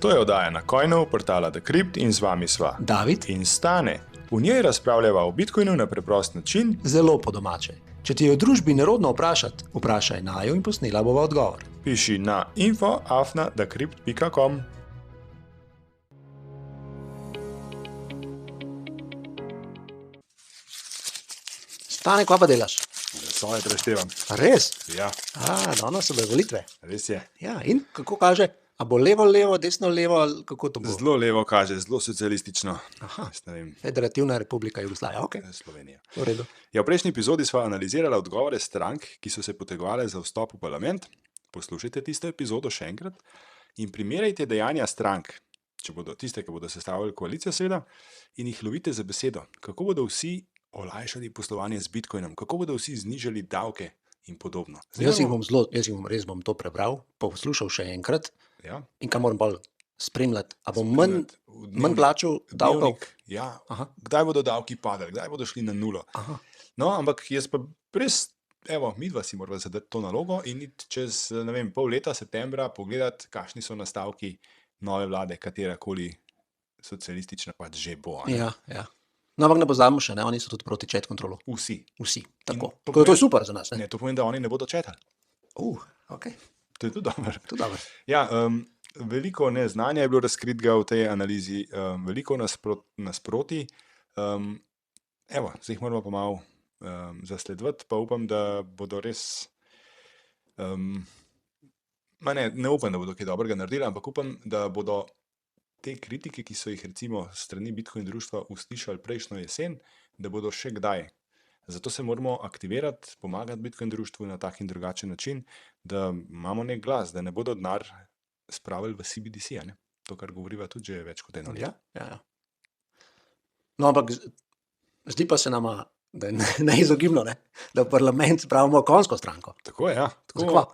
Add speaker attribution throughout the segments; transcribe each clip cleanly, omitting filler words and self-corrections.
Speaker 1: To je oddaja na Coinov, portala Decrypt in z vami sva
Speaker 2: David
Speaker 1: in Stane. V njej razpravljava o Bitcoinu na preprost način.
Speaker 2: Zelo po domače. Če ti je v družbi nerodno vprašati, vprašaj naju in posnela bova odgovor.
Speaker 1: Piši na info@decrypt.com.
Speaker 2: Stane, kva pa delaš?
Speaker 1: Svoje preštevam.
Speaker 2: A res?
Speaker 1: Ja,
Speaker 2: Danes so bile volitve.
Speaker 1: res je.
Speaker 2: Ja, in kako kaže? A bo levo, desno, levo, ali kako to bo?
Speaker 1: Zelo levo kaže, zelo socialistično.
Speaker 2: Aha,
Speaker 1: Jaz ne vem,
Speaker 2: Federativna republika Jugoslavija, ok,
Speaker 1: Slovenija.
Speaker 2: v redu.
Speaker 1: Ja, v prejšnji epizodi sva analizirala odgovore strank, ki so se potegovale za vstop v parlament. Poslušajte tisto epizodo še enkrat in primerjajte dejanja strank, če bodo tiste, ki bodo sestavljali koalicijo seveda, in jih lovite za besedo. Kako bodo vsi olajšali poslovanje z Bitcoinom, kako bodo vsi znižali davke in podobno.
Speaker 2: Jaz res bom to prebral, poslušal še enkrat
Speaker 1: Ja,
Speaker 2: in kaj moram bolj spremljati. A bom manj plačal davkov?
Speaker 1: dnevnik, ja,
Speaker 2: Aha,
Speaker 1: kdaj bodo davki padali, kdaj bodo šli na nulo.
Speaker 2: aha.
Speaker 1: No, ampak jaz pa res, evo, midva si morava zadati to nalogo in iti čez, ne vem, pol leta, septembra, pogledati, kakšni so nastavki nove vlade, katerakoli socialistična pač že bo. a ne.
Speaker 2: Ja. No, ampak ne pozabimo še, ne? Oni so tudi proti chat kontrolu.
Speaker 1: Vsi.
Speaker 2: Vsi, tako.
Speaker 1: to
Speaker 2: To je
Speaker 1: pomeni-
Speaker 2: super za nas, ne?
Speaker 1: Ne, to pomeni, da oni ne bodo četali.
Speaker 2: Ok,
Speaker 1: To je tudi dobro.
Speaker 2: to dobro.
Speaker 1: Ja, veliko neznanja je bilo razkritega v tej analizi, veliko nasproti. Evo, zdaj jih moramo pa malo zasledovati, pa upam, da bodo res. Ne upam, da bodo kaj dobrega naredili, ampak upam, da bodo te kritike, ki so jih recimo strani Bitcoin društva uslišali prejšnjo jesen, da bodo še kdaj. Zato se moramo aktivirati, pomagati Bitcoin društvu na tak in drugačen način, da imamo nek glas, da ne bodo denar spravili v CBDC, a ne? To, kar govoriva tudi že več kot eno leto.
Speaker 2: Ja. No, ampak zdi pa se nama, da je neizogibno, ne? Da v parlament spravimo konjsko stranko.
Speaker 1: Tako je, ja.
Speaker 2: Zakva?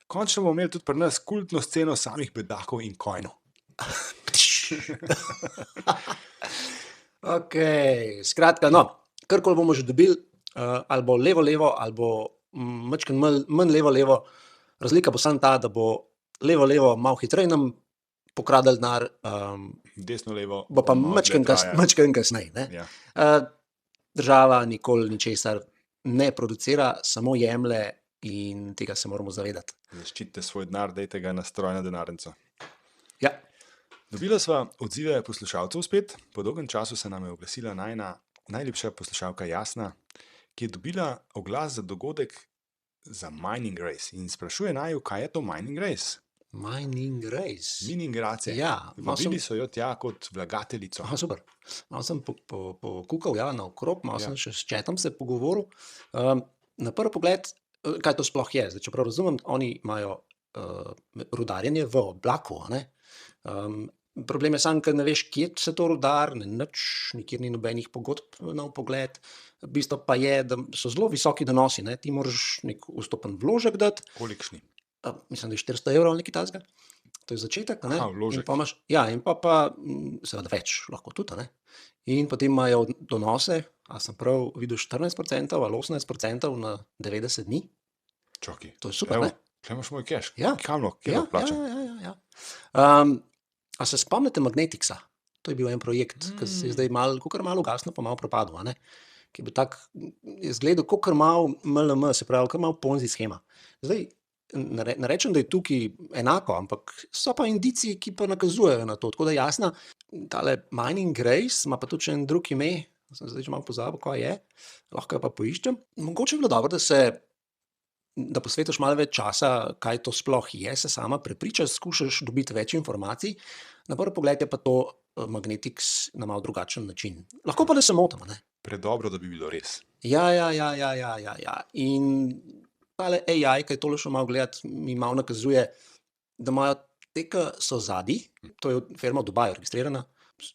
Speaker 1: Končno bomo imeli tudi pri nas kultno sceno samih bedakov in coinov.
Speaker 2: Ok, skratka, no, karkoli bomo že dobili, ali bo levo, ali bo majčkeno manj levo, razlika bo samo ta, da bo levo malo hitreje nam pokradel denar,
Speaker 1: Desno, levo.
Speaker 2: bo pa
Speaker 1: malo dlje traja.
Speaker 2: majčkeno kasneje, ne.
Speaker 1: Ja.
Speaker 2: Država nikoli ničesar ne producira, samo jemlje in tega se moramo zavedati.
Speaker 1: Zaščitite svoj denar, dajte ga na strojno denarnico.
Speaker 2: Ja,
Speaker 1: Dobila sva odzive poslušalcev spet. Po dolgem času se nam je oglasila najljubša poslušalka Jasna, ki je dobila oglas za dogodek za Mining Race in sprašuje naju, kaj je to Mining Race.
Speaker 2: mining race.
Speaker 1: Miningracija.
Speaker 2: Ja, malo
Speaker 1: Vabili so jo tja kot vlagateljico.
Speaker 2: Aha, super. Malo sem pokukal naokrog, malo
Speaker 1: Ja.
Speaker 2: sem še s chatom se pogovoril. Na prvi pogled, kaj to sploh je. Zdaj, čeprav razumem, oni imajo rudarjenje v oblaku, a ne. Problem je samo, ker ne veš, kje se to rudar, nič, nikjer ni nobenih pogodb na vpogled. Bistvo pa je, da so zelo visoki donosi, ne. Ti moraš nek vstopen vložek dati,
Speaker 1: Kolikšni?
Speaker 2: mislim, da je 400 evrov ali nekaj takega. To je začetek, a ne?
Speaker 1: Aha, vložek.
Speaker 2: In pa imaš, ja, in pa seveda več lahko tudi, a ne. In potem imajo donose, a sem prav videl 14% ali 18% na 90 dni.
Speaker 1: Čakaj.
Speaker 2: To je super,
Speaker 1: Evo,
Speaker 2: ne?
Speaker 1: tukaj imaš moj cash.
Speaker 2: Ja.
Speaker 1: Kam lahko plačam?
Speaker 2: Ja. A se spomnite Magneticsa? To je bil en projekt, ki se je zdaj kakor malo ugasnil, pa malo propadel, a ne? Ki je bil tak, je izgledal kakor malo MLM, se pravi, kakor malo Ponzi shema. Zdaj, ne rečem, da je tukaj enako, ampak so pa indici, ki pa nakazujejo na to. Tako da jasna, tale Mining Race ima pa tudi še en drug ime, sem zdaj že malo pozabil, kaj je, lahko jo pa poiščem. Mogoče je bilo dobro, da posvetiš malo več časa, kaj to sploh je, se sama prepričaš, skušaš dobiti več informacij. Na prvi pogled je pa to Magnetics na malo drugačen način. Lahko pa da se motimo, ne?
Speaker 1: Predobro, da bi bilo res.
Speaker 2: Ja. In tale AI, ki je tole šel malo gledati, mi malo nakazuje, da imajo te, ki so zadaj, to je firma v Dubaju registrirana,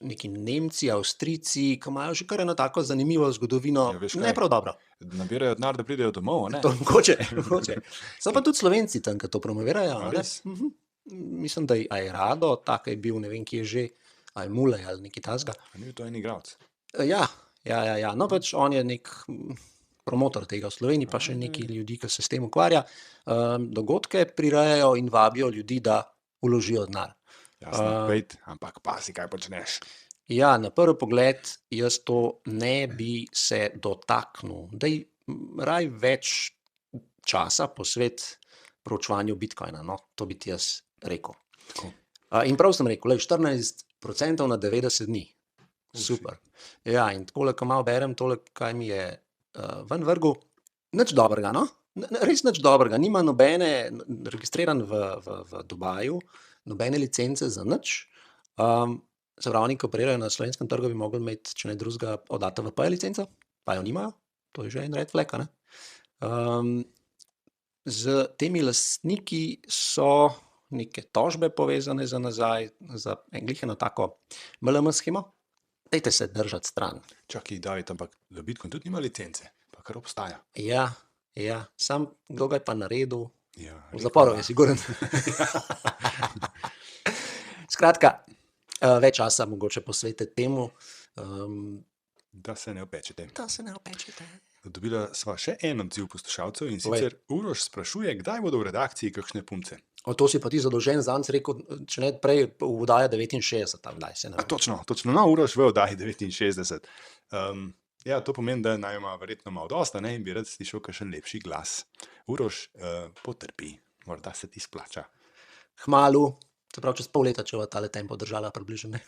Speaker 2: neki Nemci, Avstrijci, ki imajo že kar eno tako zanimivo zgodovino,
Speaker 1: Ja, veš kaj?
Speaker 2: ne prav dobro.
Speaker 1: Nabirajo denar, da pridejo domov, a ne?
Speaker 2: To mogoče. So pa tudi Slovenci tam, ki to promovirajo.
Speaker 1: A
Speaker 2: a ne?
Speaker 1: res?
Speaker 2: Mislim, da je Rado, tak je bil, ne vem, kje je že, ali Mulej ali nekaj tasga.
Speaker 1: A ni to en igralec?
Speaker 2: Ja. No, pač on je nek promotor tega v Sloveniji, pa še neki ljudi, ki se s tem ukvarja. Dogodke prirejajo in vabijo ljudi, da vložijo denar.
Speaker 1: Jasno, pejt, ampak pazi, kaj počneš.
Speaker 2: Ja, na prvi pogled jaz to ne bi se dotaknil. Daj raj več časa posvet proučevanju Bitcoina, no, to bi ti jaz rekel.
Speaker 1: Tako.
Speaker 2: In prav sem rekel, 14% na 90 dni. Super. Ja, in tole, ko malo berem, tole, kaj mi je ven vrgel, nič dobrega, no? Res nič dobrega. Nima nobene, registriran v Dubaju, nobene licence za nič. Se pravi, oni, ko operirajo na slovenskem trgu, bi mogli imeti, če ne drugega, od ATVP licenco, pa jo nimajo. To je že en red flag, a ne? Z temi lastniki so neke tožbe povezane za nazaj, za glih eno tako MLM schemo. Dajte se držati stran.
Speaker 1: Čakaj, David, ampak za Bitcoin tudi nima licence, pa kar obstaja.
Speaker 2: Ja, sam kdo ga je pa naredil,
Speaker 1: Ja,
Speaker 2: v zaporu je siguren. Skratka, več časa mogoče posvetite temu,
Speaker 1: Da se ne opečete.
Speaker 2: da se ne opečete.
Speaker 1: Dobila sva še en odziv poslušalcev in
Speaker 2: Povej.
Speaker 1: sicer Uroš sprašuje, kdaj bodo v redakciji kakšne punce.
Speaker 2: To si pa ti zadolžen, zanj si rekel, če ne prej v oddaji 69, tam kdaj se ne vem.
Speaker 1: Točno, no, Uroš v oddaji 69. Ja, to pomeni, da naj ima verjetno malo dosta, ne, in bi rad slišal kakšen lepši glas. Uroš, potrpi, morda se ti splača.
Speaker 2: Hmalu, se pravi čez pol leta, če bo tale tempo držala približno, ne?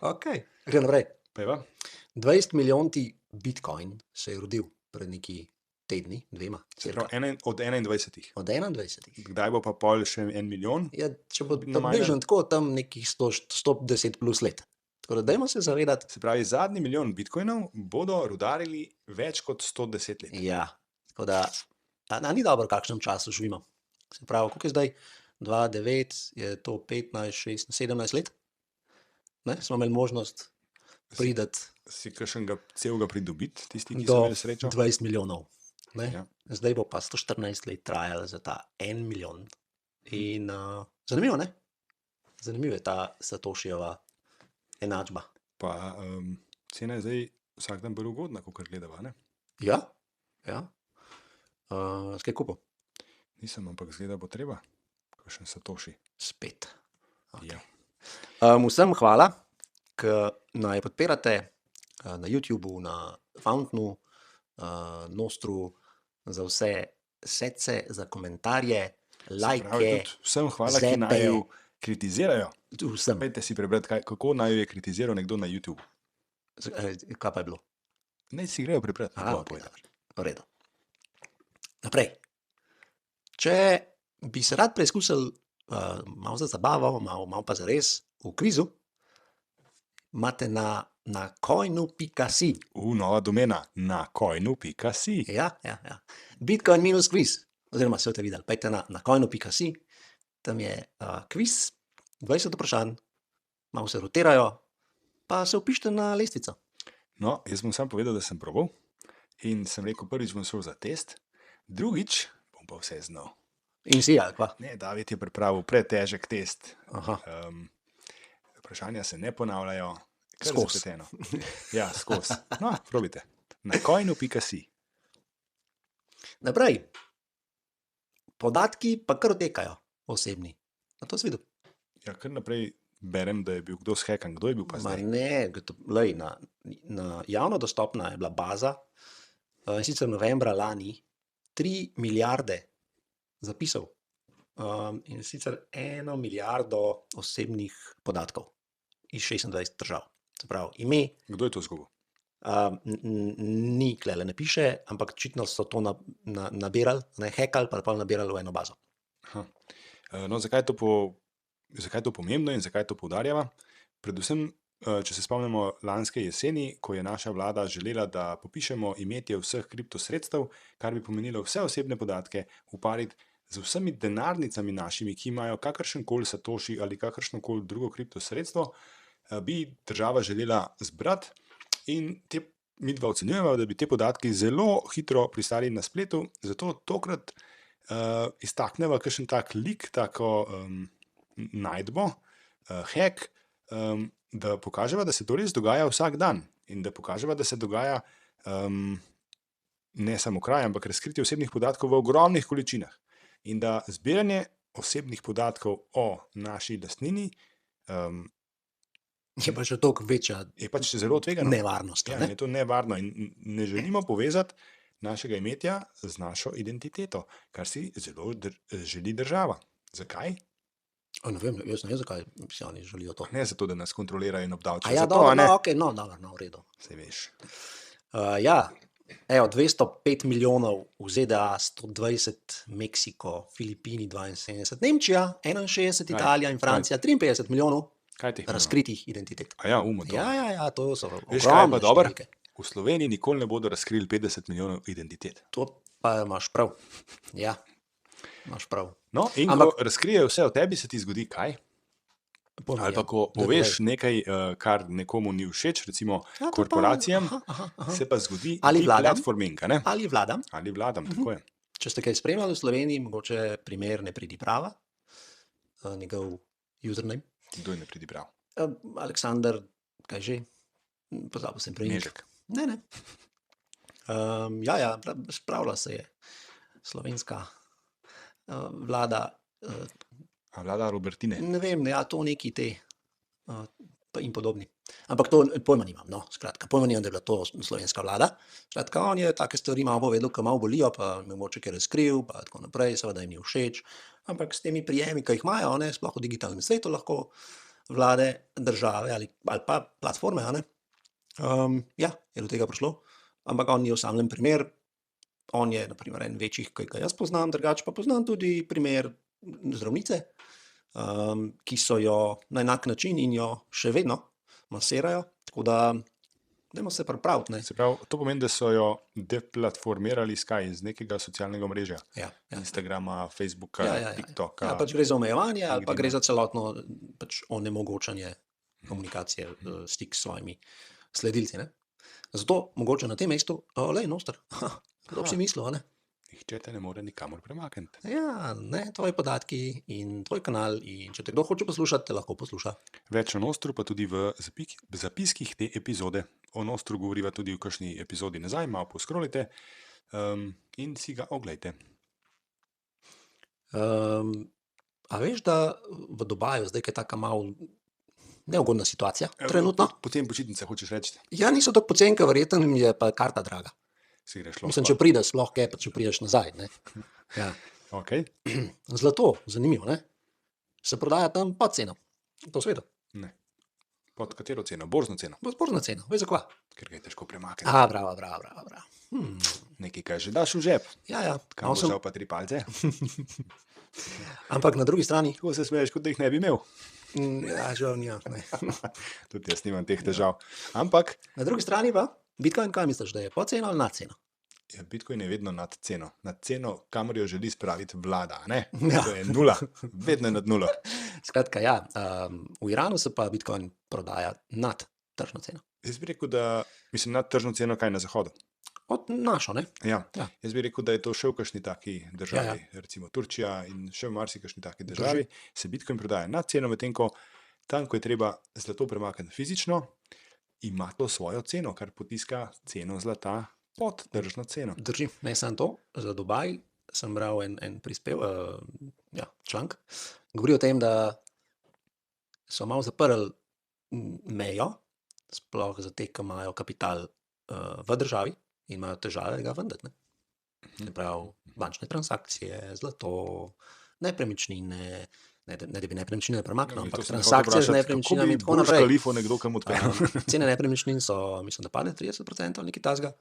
Speaker 2: Ok, gre naprej.
Speaker 1: Peva?
Speaker 2: 20 milijonti Bitcoin se je rodil pred neki tedni, dvema,
Speaker 1: Se
Speaker 2: cirka.
Speaker 1: pravi, od 21.
Speaker 2: Od 21.
Speaker 1: Kdaj bo pa pol še 1 milijon?
Speaker 2: Ja, če bo
Speaker 1: Na
Speaker 2: približno tako, tam nekih 110 plus let. Tako da dajmo se zavedati.
Speaker 1: Se pravi, zadnji milijon bitcoinov bodo rudarili več kot 110 let.
Speaker 2: Ja, tako da ni dobro, v kakšnem času živimo. Se pravi, koliko je zdaj? 2009, je to 15, 16, 17 let? Ne? Smo imeli možnost priti
Speaker 1: Si kakšnega celega pridobiti, tisti, ki so
Speaker 2: do
Speaker 1: imeli srečo?
Speaker 2: 20 milijonov. Ne?
Speaker 1: Ja.
Speaker 2: Zdaj bo pa 114 let trajalo za ta 1 milijon. In zanimivo, ne? Zanimiva je ta Satošijeva enačba.
Speaker 1: Pa cena je zdaj vsak dan bolj ugodna, kot gledava, ne?
Speaker 2: Ja. Skaj kupil?
Speaker 1: Nisem, ampak zgleda bo treba. Kakšen Satoši.
Speaker 2: Spet.
Speaker 1: Ja.
Speaker 2: Vsem hvala, ki naj podpirate na YouTubu, na Fountainu, Nostru, za vse sece, za komentarje,
Speaker 1: Se pravi,
Speaker 2: lajke,
Speaker 1: tudi vsem hvala, ki
Speaker 2: zepe.
Speaker 1: naju kritizirajo.
Speaker 2: vsem.
Speaker 1: Pejte si prebrati, kako naju je kritiziral nekdo na YouTube.
Speaker 2: Kaj pa je bilo?
Speaker 1: Ne si grejo prebrati,
Speaker 2: Aha,
Speaker 1: kako
Speaker 2: ok,
Speaker 1: povedal.
Speaker 2: v redu. Naprej. Če bi se rad preizkusil malo za zabavo, malo pa zares v kvizu, imate na coinu.si.
Speaker 1: Nova domena na coinu.si.
Speaker 2: Ja. Bitcoin minus kviz, oziroma se boste videli, pejte na coinu.si, tam je kviz, 20 vprašanj, malo se rotirajo, pa se vpišite na lestvico.
Speaker 1: No, jaz bom sam povedal, da sem probal in sem rekel, prvič bom šel za test, drugič bom pa vse znal.
Speaker 2: In si, ali pa?
Speaker 1: Ne, David je pripravil pretežek test.
Speaker 2: Aha.
Speaker 1: Vprašanja se ne ponavljajo. Kar
Speaker 2: Skozi.
Speaker 1: zapleteno. Ja, skozi. No, probite. Na coinu.si.
Speaker 2: Naprej. Podatki pa kar odtekajo, osebni. A to si videl?
Speaker 1: Ja, kar naprej berem, da je bil kdo shekan. Kdo je bil pa
Speaker 2: Ma
Speaker 1: zdaj?
Speaker 2: ne, lej, na javno dostopna je bila baza, in sicer novembra lani 3 milijarde zapisov, in sicer 1 milijardo osebnih podatkov iz 26 držav. Se pravi, ime,
Speaker 1: Kdo je to zgubil?
Speaker 2: ni klele, ne piše, ampak očitno so to nabirali, ne hekali, pa nabirali v eno bazo.
Speaker 1: Aha. No, zakaj je to pomembno in zakaj to poudarjava? Predvsem, če se spomnimo lanske jeseni, ko je naša vlada želela, da popišemo imetje vseh kriptosredstev, kar bi pomenilo vse osebne podatke, upariti z vsemi denarnicami našimi, ki imajo kakršenkoli satoši ali kakršnokoli drugo kriptosredstvo, bi država želela zbrati in mi dva ocenjujemo, da bi te podatki zelo hitro pristali na spletu, zato tokrat iztakneva kakšen tak lik, tako najdbo, hack, da pokaževa, da se to res dogaja vsak dan in da pokaževa, da se dogaja ne samo kraj, ampak razkritje osebnih podatkov v ogromnih količinah in da zbiranje osebnih podatkov o naši lastnini,
Speaker 2: Je pa še toliko večja
Speaker 1: je pač zelo tvegano.
Speaker 2: nevarnost.
Speaker 1: Ja,
Speaker 2: Ne?
Speaker 1: in je to nevarno in ne želimo povezati našega imetja z našo identiteto, kar si zelo želi država. Zakaj?
Speaker 2: Ne vem, jaz ne vem, zakaj si oni želijo to.
Speaker 1: Ne zato, da nas kontrolirajo in
Speaker 2: A
Speaker 1: obdavčijo.
Speaker 2: ja,
Speaker 1: Zato,
Speaker 2: dobro,
Speaker 1: a ne?
Speaker 2: no, okay, no, dobro, no, v redu.
Speaker 1: Saj veš.
Speaker 2: Ja, evo, 205 milijonov v ZDA, 120 Meksiko, Filipini 72, Nemčija 61,
Speaker 1: Kaj?
Speaker 2: Italija in Francija 53 milijonov
Speaker 1: Kaj teh imenuje?
Speaker 2: razkritih identitet.
Speaker 1: A ja, to.
Speaker 2: Ja, to so
Speaker 1: Veš, kaj je pa
Speaker 2: ogromne
Speaker 1: dobro?
Speaker 2: številke.
Speaker 1: V Sloveniji nikoli ne bodo razkrili 50 milijonov identitet.
Speaker 2: To pa imaš prav. Ja, imaš prav.
Speaker 1: No, in
Speaker 2: Ampak-
Speaker 1: ko razkrijejo vse o tebi, se ti zgodi kaj?
Speaker 2: Pojma
Speaker 1: Ali pa
Speaker 2: nimam.
Speaker 1: ko
Speaker 2: Daj
Speaker 1: poveš
Speaker 2: povej.
Speaker 1: nekaj, kar nekomu ni všeč, recimo
Speaker 2: Ja, to pa-
Speaker 1: korporacijam,
Speaker 2: aha.
Speaker 1: se pa zgodi
Speaker 2: Ali vladam.
Speaker 1: deplatforming, a ne?
Speaker 2: Ali vladam.
Speaker 1: Ali vladam, tako je.
Speaker 2: Če ste kaj spremljali v Sloveniji, mogoče primer ne pridi prava, njegov username.
Speaker 1: Kdo je ne pridi prav?
Speaker 2: Aleksandar, kaj že? Pozabil sem prej.
Speaker 1: Nežek.
Speaker 2: Ne. Ja, spravila se je slovenska vlada,
Speaker 1: A vlada Robertine.
Speaker 2: ne vem, ja, to neki te pa in podobni. Ampak to pojma nimam, no, skratka, pojma nimam, da je bila to slovenska vlada. Skratka, on je take stvari malo povedal, ki malo bolijo, pa mogoče kaj razkril, pa tako naprej, seveda jim ni všeč. Ampak s temi prijemi, ki jih imajo, ne, sploh v digitalnem svetu lahko vlade, države ali pa platforme, a ne. Ja, je do tega prišlo. Ampak on ni osamljen primer. On je, na primer, en večjih, ki ga jaz poznam, drugače pa poznam tudi primer zdravnice, ki so jo na enak način in jo še vedno masirajo. Tako da, dajmo se pripraviti. Ne?
Speaker 1: Se pravi, to pomeni, da so jo deplatformirali iz nekega socialnega omrežja.
Speaker 2: Ja.
Speaker 1: Instagrama, Facebooka,
Speaker 2: Ja.
Speaker 1: TikToka.
Speaker 2: Ja, pač gre za omejevanje ali pa
Speaker 1: LinkedIna.
Speaker 2: gre za celotno pač onemogočanje komunikacije, stik s svojimi sledilci. Ne? Zato mogoče na tem mestu, lej, Noster, kdo bi si mislil, a ne?
Speaker 1: Nihče te ne more nikamor premakniti.
Speaker 2: Ja, ne, tvoji podatki in tvoj kanal in če te kdo hoče poslušati, te lahko posluša.
Speaker 1: Več o Nostru pa tudi v zapiskih te epizode. O Nostru govoriva tudi v kakšni epizodi nazaj, malo poskrolite in si ga oglejte.
Speaker 2: A veš, da v Dubaju zdaj je taka malo neugodna situacija trenutno?
Speaker 1: Potem počitnice hočeš reči,
Speaker 2: Ja, niso tako poceni, verjetno jim je pa karta draga.
Speaker 1: si greš
Speaker 2: Mislim, če prideš, sploh kaj, pa če prideš nazaj. Ne? Ja.
Speaker 1: Okay.
Speaker 2: Zlato, zanimivo, ne? Se prodaja tam pod ceno, po svetu.
Speaker 1: Ne. Pod katero ceno? Borzno ceno,
Speaker 2: Borzna cena, veš zakva?
Speaker 1: ker ga je težko premakniti.
Speaker 2: Bravo.
Speaker 1: Nekaj, kaj že daš v žep,
Speaker 2: Ja.
Speaker 1: kam boš dal pa 3 palce.
Speaker 2: Ampak na drugi strani,
Speaker 1: Tako se smeješ, kot da jih ne bi imel.
Speaker 2: ja, žal nimam. Ne.
Speaker 1: Tudi jaz nimam teh težav. Ampak
Speaker 2: Na drugi strani pa, Bitcoin, kaj misliš, da je pod ceno ali nad ceno?
Speaker 1: ja, Bitcoin je vedno nad ceno. Nad ceno, kamor jo želi spraviti vlada. Ne?
Speaker 2: Ja.
Speaker 1: To je nula, vedno je nad nulo.
Speaker 2: Skratka, ja, v Iranu se pa Bitcoin prodaja nad tržno ceno.
Speaker 1: Jaz bi rekel, da mislim nad tržno ceno, kaj na zahodu.
Speaker 2: Od našo, ne?
Speaker 1: Ja.
Speaker 2: Ja.
Speaker 1: Jaz bi rekel, da je to še v kakšni taki državi, recimo Turčija in še v marsikakšni taki državi, se Bitcoin prodaja nad ceno, medtem ko tam, ko je treba zlato premakniti fizično, ima to svojo ceno, kar potiska ceno zlata pod tržno ceno.
Speaker 2: Drži, ne samo to, za Dubaj sem bral en članek, govori o tem, da so malo zaprli mejo, sploh za te, ki imajo kapital v državi in imajo težave ga vendati. Se pravi, bančne transakcije, zlato, nepremičnine, ne da bi nepremičnine premaknili, ampak transakcije z nepremičninami in tako naprej.
Speaker 1: Kalifo nekdo kam odpeljal.
Speaker 2: Cene nepremičnin so, mislim, da padle 30% ali nekaj tasga.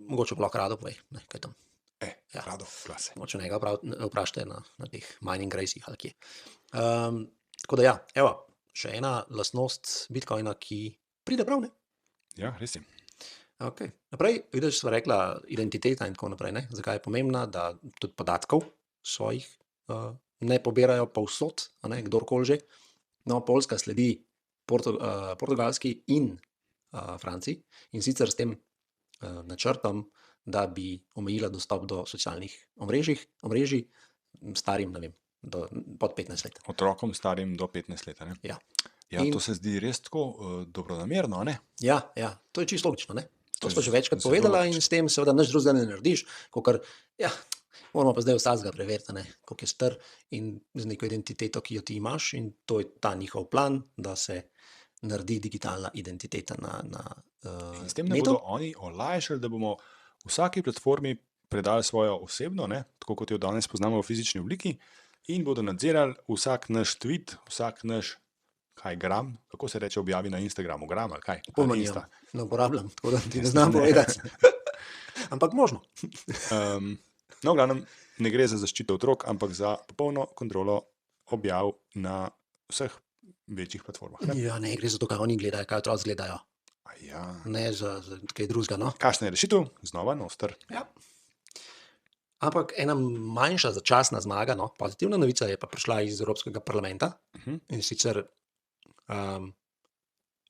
Speaker 2: Mogoče pa lahko Rado pove, ne, kaj tam. Ja.
Speaker 1: Rado, klase.
Speaker 2: Moče njega vprašajte na teh mining racih ali kje. Tako da ja, evo, še ena lastnost Bitcoina, ki pride prav, ne?
Speaker 1: Ja, res je.
Speaker 2: Okay. Naprej, vidiš, sva rekla identiteta in tako naprej, ne? Zakaj je pomembna, da tudi podatkov svojih ne pobirajo povsod, a ne, kdorkoli že. No, Poljska sledi Portugalski in Franciji in sicer s tem načrtom, da bi omejila dostop do socialnih omrežij starim, ne vem, pod 15 let.
Speaker 1: Otrokom starim do 15 let, ne?
Speaker 2: Ja.
Speaker 1: Ja, to se zdi res tako dobronamerno, ne?
Speaker 2: Ja, to je čisto logično, ne? To
Speaker 1: To je
Speaker 2: smo že večkrat
Speaker 1: zelo
Speaker 2: povedala in
Speaker 1: logično.
Speaker 2: s tem seveda nič drugega ne narediš, kakor, ja, Moramo pa zdaj vsakega preveriti, ne, koliko je star in z neko identiteto, ki jo ti imaš, in to je ta njihov plan, da se naredi digitalna identiteta na
Speaker 1: In s tem ne
Speaker 2: netu.
Speaker 1: bodo oni olajšali, da bomo vsaki platformi predali svojo osebno, ne, tako kot jo danes poznamo v fizični obliki, in bodo nadzirali vsak naš tweet, vsak naš, kaj gram, kako se reče objavi na Instagramu, gram ali kaj?
Speaker 2: Pojma
Speaker 1: Ali
Speaker 2: nimam, ne uporabljam, tako da ti ne
Speaker 1: Jaz
Speaker 2: znam
Speaker 1: tudi ne.
Speaker 2: povedati. Ampak možno.
Speaker 1: No, v glavnem, ne gre za zaščito otrok, ampak za popolno kontrolo objav na vseh večjih platformah. Ne?
Speaker 2: Ja, ne gre za to, kaj oni gledajo, kaj otroci gledajo.
Speaker 1: A ja.
Speaker 2: Ne za kaj drugega, no.
Speaker 1: Kakšna je rešitev? Znova noster.
Speaker 2: Ja. Ampak ena manjša začasna zmaga, no, pozitivna novica je pa prišla iz Evropskega parlamenta, in sicer v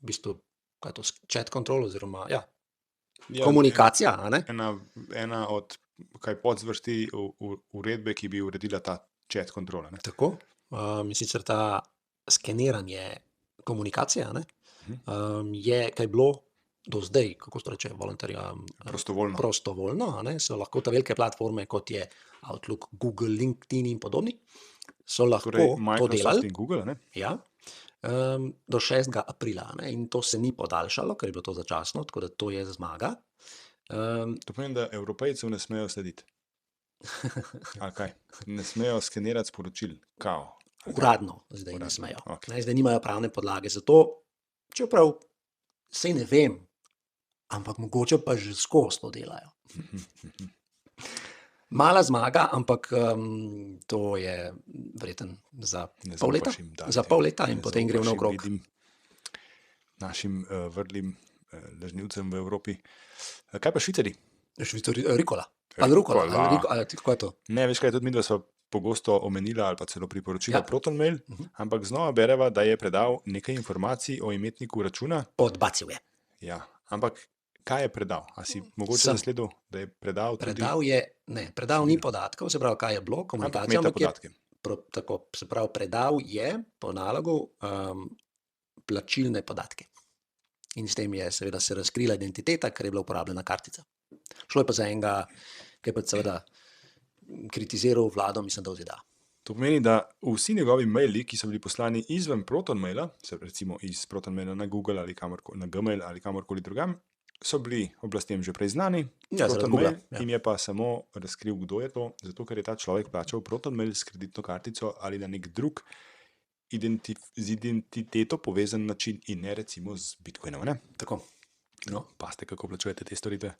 Speaker 2: bistvu, kaj je to, chat control oziroma
Speaker 1: Ja,
Speaker 2: komunikacija, a ne?
Speaker 1: Ena od kaj podzvrsti uredbe, ki bi uredila ta chat kontrola. Ne?
Speaker 2: Tako. In sicer ta skeniranje komunikacije, a ne, je kaj bilo do zdaj, kako se to reče,
Speaker 1: Prostovoljno.
Speaker 2: prostovoljno, a ne, so lahko te velike platforme, kot je Outlook, Google, LinkedIn in podobni, so lahko
Speaker 1: Torej,
Speaker 2: to
Speaker 1: Microsoft
Speaker 2: delali.
Speaker 1: in Google, ne?
Speaker 2: Ja, do 6. aprila, ne, in to se ni podaljšalo, ker je bilo to začasno, tako da to je zmaga.
Speaker 1: To pomeni, da Evropejcev ne smejo slediti. Ali kaj? Ne smejo skenirati sporočil. Kao.
Speaker 2: Uradno zdaj
Speaker 1: Uradno,
Speaker 2: ne smejo.
Speaker 1: okej.
Speaker 2: Ne, zdaj nimajo pravne podlage za to, čeprav sej ne vem, ampak mogoče pa že skozi to delajo. Mala zmaga, ampak to je verjetno za
Speaker 1: Ne
Speaker 2: pol leta,
Speaker 1: zaupaš jim dati.
Speaker 2: za pol leta in
Speaker 1: Ne
Speaker 2: potem gre
Speaker 1: zaupaš jim
Speaker 2: naokrog.
Speaker 1: vidim našim vrlim lažnivcem v Evropi. Kaj pa Švicari?
Speaker 2: Rikola. Ali rukola,
Speaker 1: Rikola.
Speaker 2: ali kako je to?
Speaker 1: Ne, veš kaj, tudi mi, da smo pogosto omenila ali pa celo priporočila
Speaker 2: Ja.
Speaker 1: ProtonMail, ampak znova bereva, da je predal nekaj informacij o imetniku računa.
Speaker 2: Podbacil je.
Speaker 1: Ja, ampak kaj je predal? A si mogoče
Speaker 2: Sem.
Speaker 1: zasledil, da je predal tudi...
Speaker 2: Predal ni podatkov, se pravi, kaj je bilo,
Speaker 1: ampak
Speaker 2: komunikacija,
Speaker 1: meta
Speaker 2: ampak je
Speaker 1: podatke.
Speaker 2: tako, se pravi, predal je po nalogu plačilne podatke. In s tem je seveda se razkrila identiteta, ker je bila uporabljena kartica. Šlo je pa za enega, ki je pa seveda kritiziral vlado, mislim, da v ZDA.
Speaker 1: To pomeni, da vsi njegovi maili, ki so bili poslani izven ProtonMaila, se recimo iz ProtonMaila na Google ali na Gmail ali kamorkoli drugam, so bili oblastem že prej znani.
Speaker 2: Ja, zaradi
Speaker 1: ProtonMail
Speaker 2: Googla, ja.
Speaker 1: jim je pa samo razkril, kdo je to, zato ker je ta človek plačal ProtonMail s kreditno kartico ali na nek drug z identiteto povezan način in ne recimo z Bitcoinom. Ne?
Speaker 2: Tako. No.
Speaker 1: Paste, kako plačujete te storitve.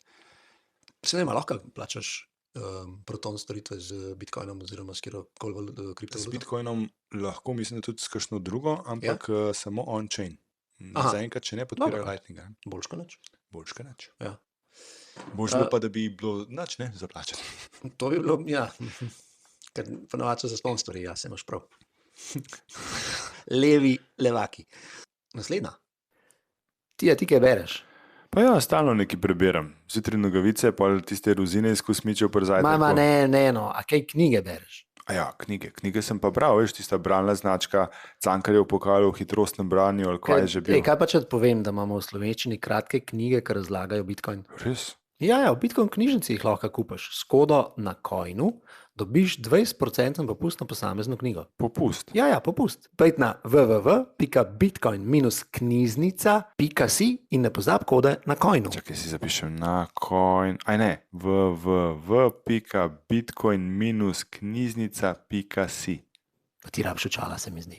Speaker 2: Se ne, lahko plačaš Proton storitve z Bitcoinom oziroma s kjerkoli
Speaker 1: Z
Speaker 2: kriptovaluto.
Speaker 1: Bitcoinom lahko, mislim, da tudi s kakšno drugo, ampak samo on-chain.
Speaker 2: Aha.
Speaker 1: Zaenkrat, če ne podpirajo
Speaker 2: Dobro.
Speaker 1: Lightninga.
Speaker 2: Boljš kot nič.
Speaker 1: Boljš kot nič.
Speaker 2: Ja.
Speaker 1: Boljš bilo pa, da bi bilo nič, ne, za plačati.
Speaker 2: To bi bilo, ja, ker ponovadi so zastonj stvari, ja, se imaš prav. Levi, levaki. Naslednja. Ti kaj bereš?
Speaker 1: Pa ja, stalno nekaj preberem. Zjutraj nogavice, pa tiste rozine iz kosmičev prezajte.
Speaker 2: No, a kaj knjige bereš?
Speaker 1: A ja, knjige sem pa bral, veš, tista bralna značka, Cankarjev pokal v hitrostnem branju, ali kaj je že bil.
Speaker 2: Kaj pa če ti povem, da imamo v slovenščini kratke knjige, ki razlagajo Bitcoin?
Speaker 1: Res?
Speaker 2: Ja, v Bitcoin knjižnici jih lahko kupiš. S kodo na Coinu dobiš 20% popust na posamezno knjigo.
Speaker 1: Popust.
Speaker 2: Ja, popust. Pojdite na www.bitcoin-knjižnica.si in ne pozab kode na Coinu.
Speaker 1: Čakaj, si zapišem na coin, aj ne, www.bitcoin-knjižnica.si.
Speaker 2: Ti rabiš očala, se mi zdi.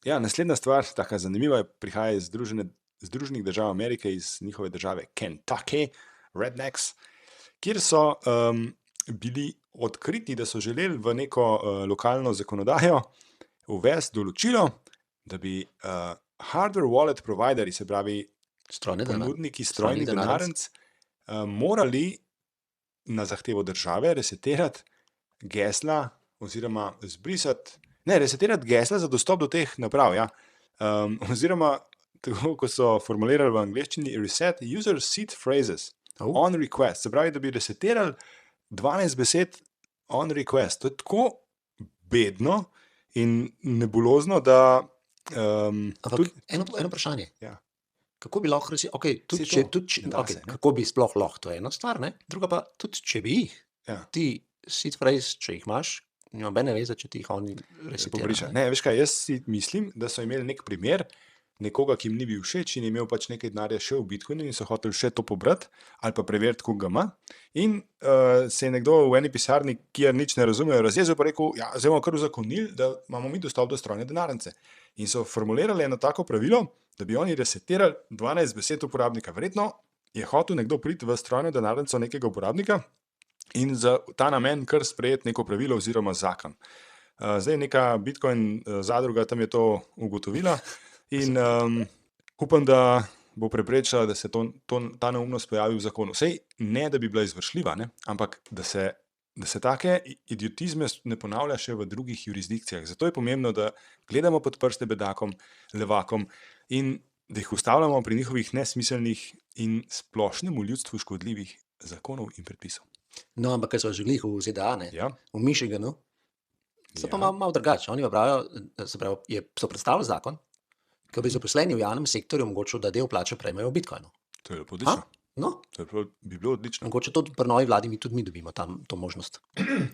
Speaker 1: Ja, naslednja stvar, taka zanimiva, prihaja iz Združenih držav Amerike, iz njihove države Kentucky, Rednecks, kjer so bili odkriti, da so želeli v neko lokalno zakonodajo uvesti določilo, da bi hardware wallet providerji, se pravi ponudniki strojnih denarnic, morali na zahtevo države resetirati gesla oziroma resetirati gesla za dostop do teh naprav. Ja. Oziroma, tako kot so formulirali v angleščini, reset user seed phrases on request. Se pravi, da bi resetirali 12 besed on request. To je tako bedno in nebulozno, da...
Speaker 2: Ampak eno vprašanje.
Speaker 1: Ja.
Speaker 2: Kako bi lahko kako bi sploh lahko, to je ena stvar, ne? Druga pa, tudi če bi jih,
Speaker 1: Ja.
Speaker 2: ti seed phrase, če jih imaš, nima nobene veze, če ti jih oni resetirajo.
Speaker 1: Pobriša. Ne, veš kaj, jaz si mislim, da so imeli nek primer nekoga, ki jim ni bil všeč in je imel pač nekaj denarja še v Bitcoinu in so hoteli še to pobrati ali pa preveriti, koga ga ima. In se je nekdo v eni pisarni, kjer nič ne razumejo, razjezil pa rekel, ja, zdaj bomo kar uzakonili, da imamo mi dostop do strojne denarnice. In so formulirali eno tako pravilo, da bi oni resetirali 12 besed uporabnika. Verjetno je hotel nekdo priti v strojno denarnico nekega uporabnika in za ta namen kar sprejeti neko pravilo oziroma zakon. Zdaj neka Bitcoin zadruga tam je to ugotovila in upam, da bo preprečila, da se ta neumnost pojavi v zakonu. Sej ne, da bi bila izvršljiva, ne? Ampak da se take idiotizme ne ponavlja še v drugih jurisdikcijah. Zato je pomembno, da gledamo pod prste bedakom, levakom in da jih ustavljamo pri njihovih nesmiselnih in splošnemu ljudstvu škodljivih zakonov in predpisov.
Speaker 2: No, ampak ker so želeli v ZDA, ne,
Speaker 1: Ja,
Speaker 2: v Michiganu, so pa
Speaker 1: ja.
Speaker 2: malo drugače. Oni pa pravijo, so predstavili zakon, ki bi zaposleni v javnem sektorju omogočil, da del plače prejmejo v Bitcoinu.
Speaker 1: To je lepo odlično.
Speaker 2: No,
Speaker 1: Bi bilo odlično.
Speaker 2: mogoče tudi pri novi vladi tudi mi dobimo tam to možnost.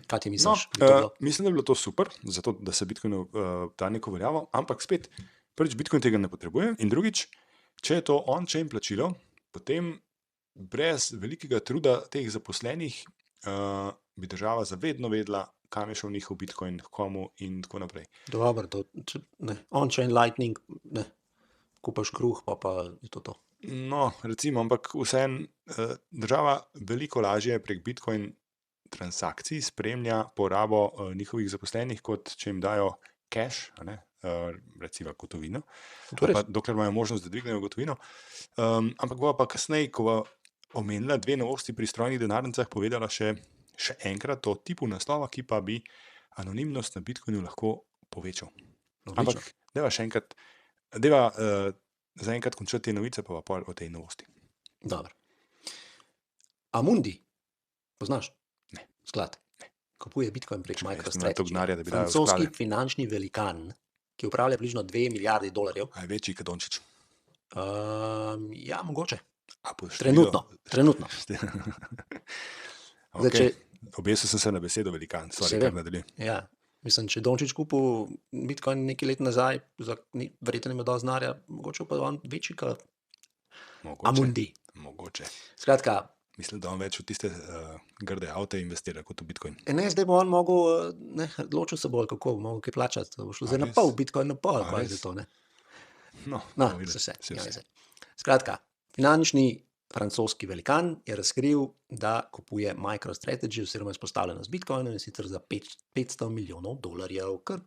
Speaker 2: Kaj ti
Speaker 1: No,
Speaker 2: misliš? bi to bilo?
Speaker 1: mislim, da je bilo to super, zato da se Bitcoinu da neko veljavo, ampak spet, prvič, Bitcoin tega ne potrebuje in drugič, če je to on-chain plačilo, potem brez velikega truda teh zaposlenih bi država zavedno vedela, kam je šel njihov Bitcoin, komu in tako naprej.
Speaker 2: Dobro, on-chain lightning, ne, kupaš kruh, pa je to.
Speaker 1: No, recimo, ampak vseeno država veliko lažje prek Bitcoin transakcij spremlja porabo njihovih zaposlenih, kot če jim dajo cash, a ne, recimo gotovino,
Speaker 2: To je
Speaker 1: ali pa
Speaker 2: res.
Speaker 1: dokler imajo možnost, da dvignejo gotovino. Ampak bova pa kasneje, ko bova omenila dve novosti pri strojnih denarnicah, povedala še enkrat o tipu naslova, ki pa bi anonimnost na Bitcoinu lahko povečal.
Speaker 2: Odlično.
Speaker 1: Ampak deva zaenkrat končati te novice, pa pol o tej novosti.
Speaker 2: Dobro. Amundi, poznaš?
Speaker 1: Ne.
Speaker 2: Sklad. Kupuje Bitcoin prek
Speaker 1: Čakaj, jaz nimam toliko
Speaker 2: MicroStrategy.
Speaker 1: denarja, da bi dajal
Speaker 2: Francoski
Speaker 1: sklade.
Speaker 2: finančni velikan, ki upravlja približno 2 milijardi dolarjev.
Speaker 1: A je večji kot Dončić?
Speaker 2: Ja, mogoče.
Speaker 1: A po
Speaker 2: Trenutno. Zdaj,
Speaker 1: Okay. Obesil sem se na besedo velikan, stvari
Speaker 2: Seveda.
Speaker 1: kar nadaljujem.
Speaker 2: Ja, mislim, če Dončić kupil Bitcoin nekaj let nazaj, verjetno ima dosti denarja, mogoče pa on večji kot Amundi.
Speaker 1: Mogoče.
Speaker 2: Skratka,
Speaker 1: Mislim, da on več v tiste grde avte investira kot v Bitcoin.
Speaker 2: zdaj bo on mogel, odločil se bolj, kako bo mogel kaj plačati. Bo šlo
Speaker 1: A
Speaker 2: zdaj na
Speaker 1: res?
Speaker 2: pol, Bitcoin na pol,
Speaker 1: A
Speaker 2: kaj je
Speaker 1: res?
Speaker 2: zdaj to, ne?
Speaker 1: No,
Speaker 2: No,
Speaker 1: bomo videli.
Speaker 2: vse.
Speaker 1: Saj vse.
Speaker 2: Skratka, finančni francoski velikan je razkril, da kupuje MicroStrategy oziroma izpostavljenost Bitcoina in sicer za 500 milijonov dolarjev, kar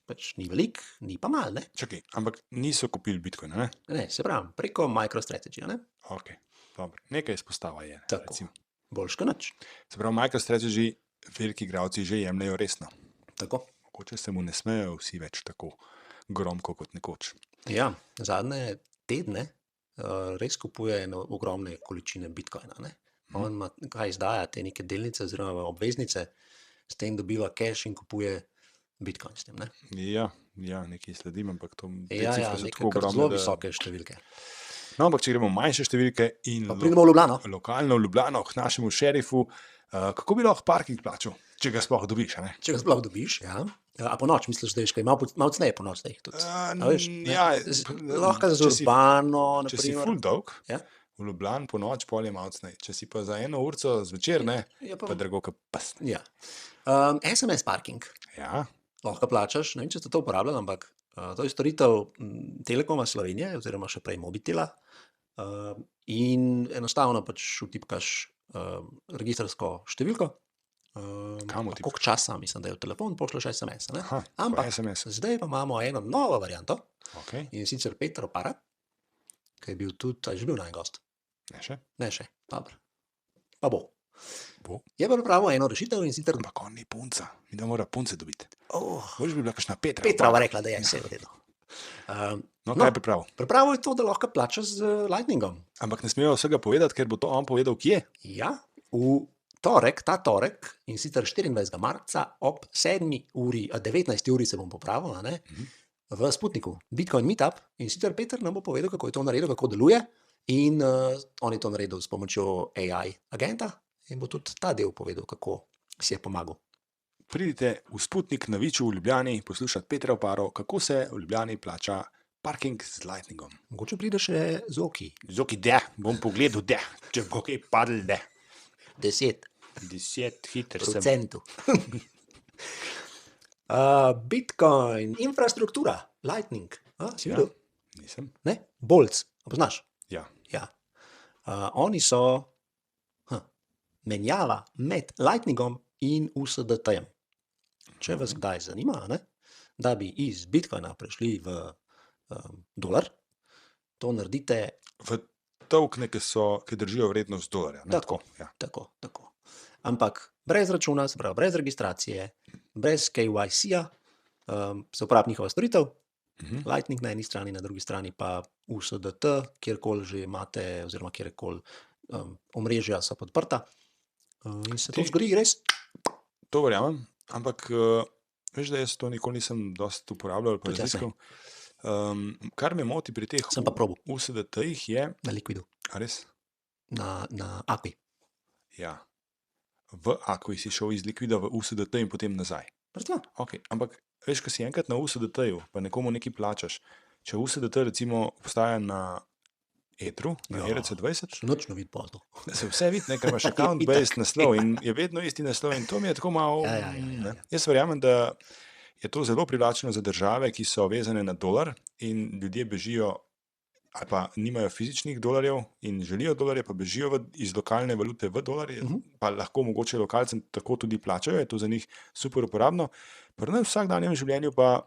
Speaker 2: pač ni velik, ni pa mal, ne?
Speaker 1: Čakaj, ampak niso kupili Bitcoina, ne?
Speaker 2: Ne, se pravi, preko MicroStrategy, ne?
Speaker 1: Ok, dobro. Nekaj izpostava je.
Speaker 2: Tako.
Speaker 1: Recimo.
Speaker 2: Boljš kot nič.
Speaker 1: Se pravi, MicroStrategy veliki igralci že jemljejo resno.
Speaker 2: Tako.
Speaker 1: Mogoče se mu ne smejo vsi več tako gromko kot nekoč.
Speaker 2: Ja, zadnje tedne res kupuje ogromne količine Bitcoina, ne? On ima, kaj izdaja te neke delnice oziroma obveznice, s tem dobiva cash in kupuje Bitcoin s tem, ne?
Speaker 1: Ja, nekaj sledim, ampak te
Speaker 2: Ja,
Speaker 1: cifre so
Speaker 2: nekaj
Speaker 1: tako
Speaker 2: kar
Speaker 1: ogromne,
Speaker 2: zelo
Speaker 1: da...
Speaker 2: visoke številke.
Speaker 1: No, ampak če gremo v manjše številke in
Speaker 2: Pa pridemo v Ljubljano.
Speaker 1: lokalno v Ljubljano, k našemu šerifu, kako bi lahko parking plačal, če ga sploh dobiš, a ne?
Speaker 2: Če ga sploh dobiš, ja. A po noč misliš, da je kaj malo cneje po noč, da jih tudi. A veš, ne?
Speaker 1: Ja,
Speaker 2: Lahko za
Speaker 1: če si-
Speaker 2: Urbano,
Speaker 1: Če si
Speaker 2: naprimer.
Speaker 1: ful dolg,
Speaker 2: Ja.
Speaker 1: v Ljubljani po noč pol je malo cnej. Če si pa za 1 urico zvečer, ne,
Speaker 2: Ja,
Speaker 1: pa drago kot pest.
Speaker 2: Ja. SMS parking.
Speaker 1: Ja,
Speaker 2: Lahko plačaš, ne vem, če ste to uporabljali, ampak to je storitev Telekoma Slovenije oziroma še prej Mobitela in enostavno pač vtipkaš registrsko številko,
Speaker 1: Kam
Speaker 2: pa
Speaker 1: vtipkaš?
Speaker 2: koliko časa, mislim, da je v telefon, pošlješ SMS, ne?
Speaker 1: aha,
Speaker 2: Ampak
Speaker 1: SMS.
Speaker 2: zdaj pa imamo eno novo varianto
Speaker 1: Ok,
Speaker 2: in sicer Petro Para, ki je bil tudi, a je že bil najen gost?
Speaker 1: ne še?
Speaker 2: Ne še, dobro. Pa bo.
Speaker 1: Bo.
Speaker 2: Je pa pripravil eno rešitev in sicer
Speaker 1: Ampak on ni punca, mi da mora punce dobiti.
Speaker 2: oh,
Speaker 1: Boš bi bila kakšna Petra.
Speaker 2: Petrova rekla, da je vse v redu.
Speaker 1: No, kaj je pripravil?
Speaker 2: Pripravil je to, da lahko plačaš z Lightningom.
Speaker 1: Ampak ne smejo vsega povedati, ker bo to on povedal, kje.
Speaker 2: Ja, v torek, ta torek, in sicer 24. marca ob 7 uri, 19 uri se bom popravil, a ne, v Sputniku, Bitcoin Meetup, in sicer Peter nam bo povedal, kako je to naredil, kako deluje, in on je to naredil s pomočjo AI agenta in bo tudi ta del povedal, kako si je pomagal.
Speaker 1: Pridite v Sputnik na Viču v Ljubljani poslušati Petra Oparo, kako se v Ljubljani plača parking z Lightningom.
Speaker 2: Mogoče pride še Zoki.
Speaker 1: Zoki, da, bom pogledal, da, če bo kaj padl, da.
Speaker 2: 10%.
Speaker 1: 10 hiter sem.
Speaker 2: Bitcoin, infrastruktura, Lightning. Si
Speaker 1: Ja.
Speaker 2: videl?
Speaker 1: Nisem.
Speaker 2: Ne? Bolts, a poznaš?
Speaker 1: Ja.
Speaker 2: Ja. Oni so menjava med Lightningom in USDT-jem. Če vas kdaj zanima, ne, da bi iz Bitcoina prešli v dolar, to naredite
Speaker 1: V tokne, ki držijo vrednost dolarja. Ne?
Speaker 2: Tako.
Speaker 1: Ja.
Speaker 2: tako. Ampak brez računa, se pravi brez registracije, brez KYC-ja, se uporablja njihova storitev, Lightning na eni strani, na drugi strani pa USDT, kjerkoli že imate, oziroma kjerkoli omrežja so podprta. In se to
Speaker 1: Ti-
Speaker 2: zgodi res.
Speaker 1: To verjamem, ampak veš, da jaz to nikoli nisem dosti uporabljal ali pa
Speaker 2: Tudi jaz ne.
Speaker 1: raziskal. Kar me moti pri teh
Speaker 2: Sem pa probal
Speaker 1: USDT-jih je,
Speaker 2: na Liquidu,
Speaker 1: a res,
Speaker 2: na API.
Speaker 1: ja, v Aqui si šel iz Liquida v USDT in potem nazaj.
Speaker 2: Vrtno?
Speaker 1: Okay. Ampak veš, ko si enkrat na USDT-ju, pa nekomu nekaj plačaš, če USDT recimo obstaja na Etru, na
Speaker 2: Ja.
Speaker 1: ERC20,
Speaker 2: Še nočno vidi pozno.
Speaker 1: se vse vidi, ne, ker imaš account-based naslov in je vedno isti naslov in to mi je tako malo.
Speaker 2: Ja.
Speaker 1: Ne. Jaz verjamem, da je to zelo privlačno za države, ki so vezane na dolar in ljudje bežijo ali pa nimajo fizičnih dolarjev in želijo dolarje, pa bežijo iz lokalne valute v dolarje, pa lahko mogoče lokalcem tako tudi plačajo, je to za njih super uporabno. Pri nas v vsakdanjem življenju pa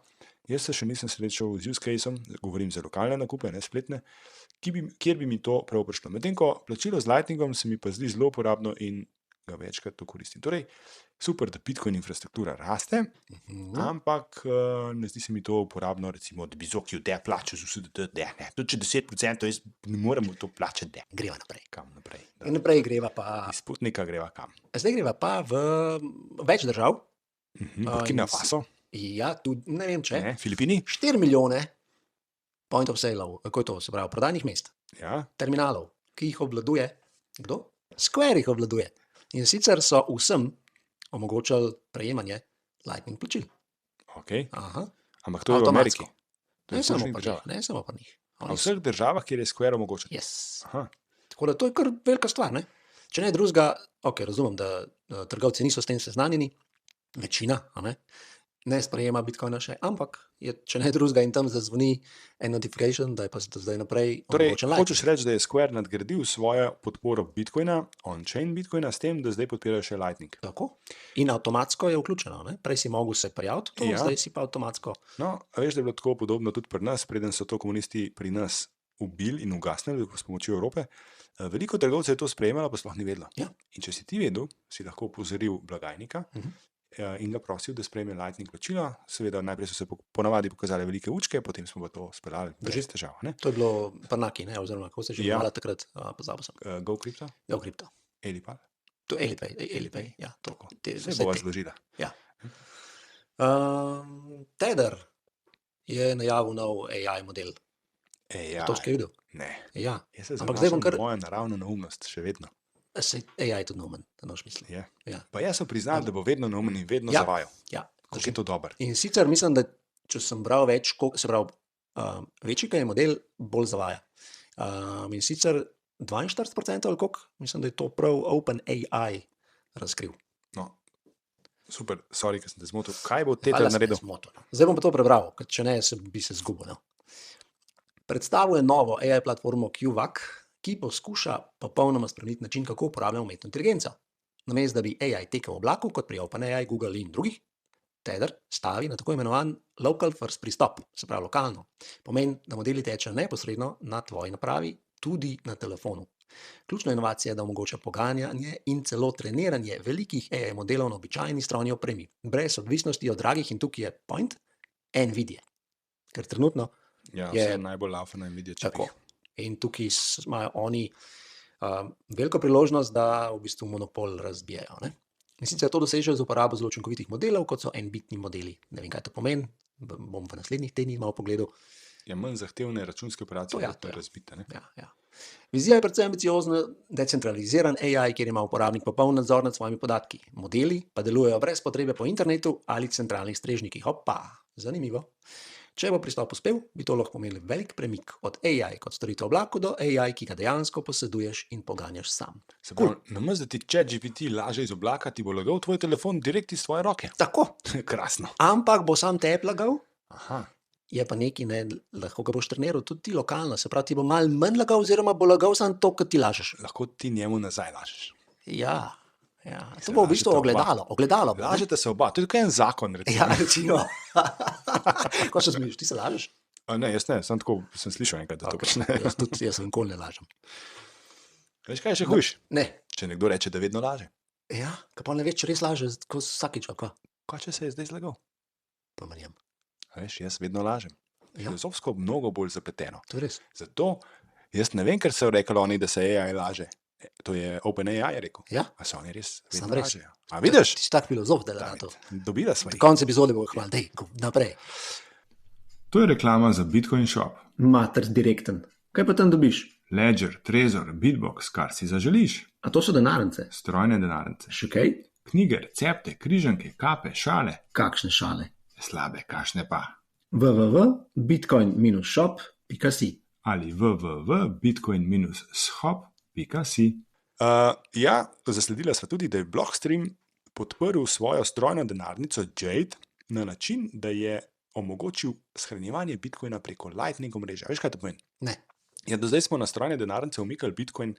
Speaker 1: jaz se še nisem srečal z use caseom, govorim za lokalne nakupe, ne spletne, kjer bi mi to prav prišlo. Medtem ko plačilo z Lightningom se mi pa zdi zelo uporabno in ga večkrat to koristim. Torej, super, da Bitcoin infrastruktura raste, ampak ne zdi se mi to uporabno, recimo, da bi Zoki da plačal z USDT, ne, tudi če 10%, jaz ne morem to plačati, da.
Speaker 2: Greva naprej.
Speaker 1: Kam naprej?
Speaker 2: In naprej greva pa.
Speaker 1: Iz Sputnika greva kam?
Speaker 2: Zdaj greva pa v več držav.
Speaker 1: Burkina
Speaker 2: in s-
Speaker 1: Faso,
Speaker 2: Ja, tudi ne vem če.
Speaker 1: ne, Filipini,
Speaker 2: 4 milijone point of sale-ov, kako je to, se pravi, prodajnih mest,
Speaker 1: ja,
Speaker 2: terminalov, ki jih obvladuje. Kdo? Square jih obvladuje. In sicer so vsem omogočali prejemanje Lightning plačil.
Speaker 1: ok,
Speaker 2: Aha.
Speaker 1: ampak to je v
Speaker 2: Avtomatsko.
Speaker 1: Ameriki. To je
Speaker 2: Ne
Speaker 1: v
Speaker 2: samo
Speaker 1: Združenih
Speaker 2: pri
Speaker 1: državah.
Speaker 2: njih, ne samo pri njih.
Speaker 1: A
Speaker 2: Oni
Speaker 1: v vseh državah, kjer je Square omogočen.
Speaker 2: Yes.
Speaker 1: Aha,
Speaker 2: Tako da to je kar velika stvar. Ne? Če ne drugega, ok, razumem, da trgovci niso s tem seznanjeni, večina ne sprejema Bitcoina še, ampak če ne drugega in tam zazvoni en notification, da je pa zdaj naprej
Speaker 1: torej,
Speaker 2: omogočen Lightning.
Speaker 1: hočeš reči, da je Square nadgradil svojo podporo Bitcoina, on-chain Bitcoina, s tem, da zdaj podpirajo še Lightning.
Speaker 2: Tako. In avtomatsko je vključeno. Ne? Prej si mogel se prijaviti, v to,
Speaker 1: Ja.
Speaker 2: zdaj si pa avtomatsko.
Speaker 1: No, a veš, da je bilo tako podobno tudi pri nas, preden so to komunisti pri nas ubili in ugasnili s pomočjo Evrope. Veliko trgovcev je to sprejemalo, pa sploh ni vedelo.
Speaker 2: Ja.
Speaker 1: In če si ti vedel, si lahko opozoril blagajnika in ga prosil, da sprejme Lightning plačila. Seveda, najprej so se ponavadi pokazale velike učke, potem smo pa to speljali brez težav. Ne?
Speaker 2: To je bilo Parnaki, ne? Oziroma kako se že
Speaker 1: Ja.
Speaker 2: imenovala takrat, pozabil sem.
Speaker 1: GoCrypto,
Speaker 2: GoCrypto.
Speaker 1: Elipal,
Speaker 2: To je Alipay, ja, to.
Speaker 1: vse bova zložila.
Speaker 2: Ja. Tether je najavil nov AI model.
Speaker 1: Ja,
Speaker 2: To si kaj videl?
Speaker 1: ne.
Speaker 2: Ja.
Speaker 1: Jaz se
Speaker 2: Ampak zdaj bom
Speaker 1: zanašam
Speaker 2: kar-
Speaker 1: na mojo naravno neumnost, še vedno.
Speaker 2: Saj AI je tudi neumen, da noš misli.
Speaker 1: Je.
Speaker 2: Ja.
Speaker 1: Pa jaz sem priznal, da bo vedno neumen in vedno
Speaker 2: Ja.
Speaker 1: zavajal.
Speaker 2: Ja.
Speaker 1: Kako je to dobro.
Speaker 2: In sicer mislim, da če sem bral več, se pravi, večji, kaj je model, bolj zavaja. In sicer 42% ali koliko, mislim, da je to prav OpenAI razkril.
Speaker 1: No, super, sorry, ker sem te zmotil. Kaj bo Tether
Speaker 2: Hvala, sem
Speaker 1: naredil?
Speaker 2: te zmotil, no. Zdaj bom pa to prebral, ker če ne, bi se zgubil. No. Predstavil je novo AI platformo QVAC, ki poskuša popolnoma spremeniti način, kako uporabljamo umetno inteligenco. Namesto da bi AI tekel v oblaku, kot pri OpenAI, Google in drugih, Tether stavi na tako imenovan local first pristop, se pravi lokalno. Pomeni, da modeli tečejo neposredno na tvoji napravi, tudi na telefonu. Ključna inovacija je, da omogoča poganjanje in celo treniranje velikih AI modelov na običajni strojni opremi, brez odvisnosti od dragih, in tukaj je point, Nvidia. Ker trenutno
Speaker 1: Ja,
Speaker 2: je-
Speaker 1: vse najbolj laufa na Nvidia
Speaker 2: tako.
Speaker 1: čipih.
Speaker 2: In tukaj imajo oni veliko priložnost, da v bistvu monopol razbijajo. Ne? In sicer to dosežejo z uporabo zelo učinkovitih modelov, kot so n-bitni modeli. Ne vem, kaj to pomeni, bom v naslednjih tednih malo pogledal.
Speaker 1: je manj zahtevne računske operacije razbite.
Speaker 2: Ja. Vizija je predvsem ambiciozna, decentraliziran AI, kjer ima uporabnik popoln nadzor nad svojimi podatki. Modeli pa delujejo brez potrebe po internetu ali centralnih strežnikih. Opa, zanimivo. Če bo pristop uspel, bi to lahko pomenil velik premik od AI kot storitev v oblaku do AI, ki ga dejansko poseduješ in poganjaš sam.
Speaker 1: Se pravi, namesto da ti ChatGPT laže iz oblaka, ti bo lagal tvoj telefon direkt iz tvoje roke.
Speaker 2: Tako.
Speaker 1: Krasno.
Speaker 2: Ampak bo sam tebe lagal,
Speaker 1: Aha.
Speaker 2: je pa nekaj, lahko ga boš treniral tudi ti lokalno. Se pravi, ti bo malo manj lagal, oziroma bo lagal samo to, kar ti lažeš.
Speaker 1: Lahko ti njemu nazaj lažeš.
Speaker 2: Ja. To bo v bistvu ogledalo.
Speaker 1: Lažete se oba, to je tukaj en zakon. Recimo.
Speaker 2: Ja, recimo. Ko se zmiš, ti se lažeš?
Speaker 1: Ne, jaz ne, sem slišal enkrat, da to počne.
Speaker 2: Jaz nikoli ne lažem.
Speaker 1: Veš kaj je še hujš?
Speaker 2: Ne.
Speaker 1: Če nekdo reče, da vedno laže.
Speaker 2: Ja, kaj pa ne veš, če res laže, ko vsakič, kaj?
Speaker 1: Kaj če se je zdaj zlagal?
Speaker 2: Pa manjem.
Speaker 1: Veš, jaz vedno lažem. Filozofsko mnogo bolj zapleteno.
Speaker 2: To je res.
Speaker 1: Zato jaz ne vem, ker so rekli oni, da se AI laže. To je OpenAI je rekel.
Speaker 2: Ja.
Speaker 1: A so oni res
Speaker 2: Sam
Speaker 1: vedno
Speaker 2: res.
Speaker 1: lažejo? A vidiš?
Speaker 2: Ti si tak filozof, da na to.
Speaker 1: Dobila smo jih.
Speaker 2: Konec epizode bo hval, dej, naprej.
Speaker 3: To je reklama za Bitcoin Shop.
Speaker 2: Mater direkten. Kaj pa tam dobiš?
Speaker 3: Ledger, Trezor, Bitbox, kar si zaželiš.
Speaker 2: A to so denarnice?
Speaker 3: Strojne denarnice.
Speaker 2: Še kaj?
Speaker 3: Knjige, recepte, križanke, kape, šale.
Speaker 2: Kakšne šale?
Speaker 3: Slabe, kakšne pa.
Speaker 2: www.bitcoin-shop.si
Speaker 3: Ali www.bitcoin-shop.si.
Speaker 1: Ja, zasledila sva tudi, da je Blockstream podprl svojo strojno denarnico Jade na način, da je omogočil shranjevanje Bitcoina preko Lightning omrežja. Veš, kaj to pomeni?
Speaker 2: Ne.
Speaker 1: Ja, do zdaj smo na strojne denarnice umikali Bitcoin